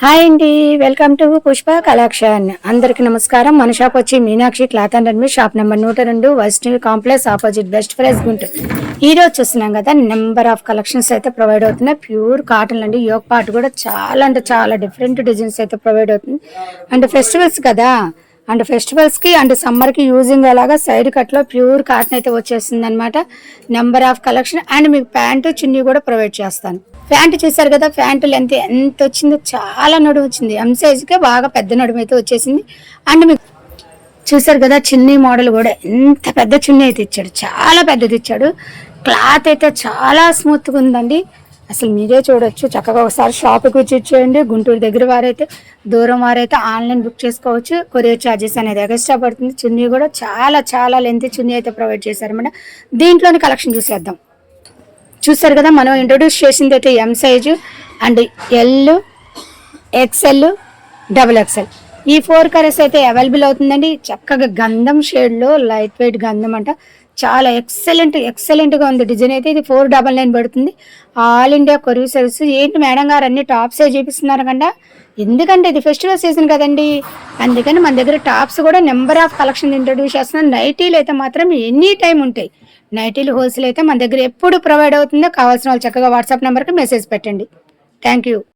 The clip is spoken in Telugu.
హాయ్ అండి, వెల్కమ్ టు పుష్ప కలెక్షన్. అందరికి నమస్కారం. మన షాప్ వచ్చి Meenakshi cloth and readymade, shop number 102, Vaishnavi complex, opposite best price Guntur. ఈ రోజు చూస్తున్నాం కదా, నెంబర్ ఆఫ్ కలెక్షన్స్ అయితే ప్రొవైడ్ అవుతున్నాయి. ప్యూర్ కాటన్ అండి. యోగ్ పార్ట్ కూడా చాలా అంటే చాలా డిఫరెంట్ డిజైన్స్ అయితే ప్రొవైడ్ అవుతుంది. అండ్ ఫెస్టివల్స్ కదా, అండ్ ఫెస్టివల్స్ కి అండ్ సమ్మర్ కి యూజింగ్ అలాగా సైడ్ కట్ లో ప్యూర్ కాటన్ అయితే వచ్చేస్తుంది అనమాట. Number of collection. అండ్ మీకు ప్యాంటు చున్నీ కూడా ప్రొవైడ్ చేస్తాను. ప్యాంటు చూసారు కదా, ప్యాంటు లెంత్ ఎంత వచ్చిందో, చాలా నడుము వచ్చింది. ఎం సైజుకే బాగా పెద్ద నడుము అయితే వచ్చేసింది. అండ్ మీకు చూసారు కదా, చున్నీ మోడల్ కూడా ఎంత పెద్ద చున్నీ అయితే ఇచ్చాడు, చాలా పెద్దది ఇచ్చాడు. క్లాత్ అయితే చాలా స్మూత్గా ఉందండి. అసలు మీరే చూడొచ్చు. చక్కగా ఒకసారి షాప్కి వచ్చి ఇచ్చేయండి. గుంటూరు దగ్గర వారైతే, దూరం వారైతే ఆన్లైన్ బుక్ చేసుకోవచ్చు. కొరియర్ ఛార్జెస్ అనేది ఎక్స్ట్రా పడుతుంది. చున్నీ కూడా చాలా చాలా లెంత్ చున్నీ అయితే ప్రొవైడ్ చేశారన్నమాట. దీంట్లోని కలెక్షన్ చూసేద్దాం. చూస్తారు కదా, మనం ఇంట్రొడ్యూస్ చేసింది అయితే M size and L, XL, XXL ఈ 4 కలర్స్ అయితే అవైలబుల్ అవుతుందండి. చక్కగా గంధం షేడ్లో లైట్ వెయిట్ గంధం అంట, చాలా ఎక్సలెంట్గా ఉంది. డిజైన్ అయితే ఇది 499 పడుతుంది. All India courier service. ఏంటి మేడం గారు అన్ని టాప్సే చూపిస్తున్నారు కండా? ఎందుకంటే ఇది ఫెస్టివల్ సీజన్ కదండి, అందుకని మన దగ్గర టాప్స్ కూడా నెంబర్ ఆఫ్ కలెక్షన్ ఇంట్రొడ్యూస్ చేస్తున్నాం. నైటీలు అయితే మాత్రం ఎనీ టైం ఉంటాయి. నైటీలు హోల్సేల్ అయితే మన దగ్గర ఎప్పుడు ప్రొవైడ్ అవుతుందో. కావాల్సిన వాళ్ళు చక్కగా వాట్సాప్ నెంబర్కి మెసేజ్ పెట్టండి. Thank you.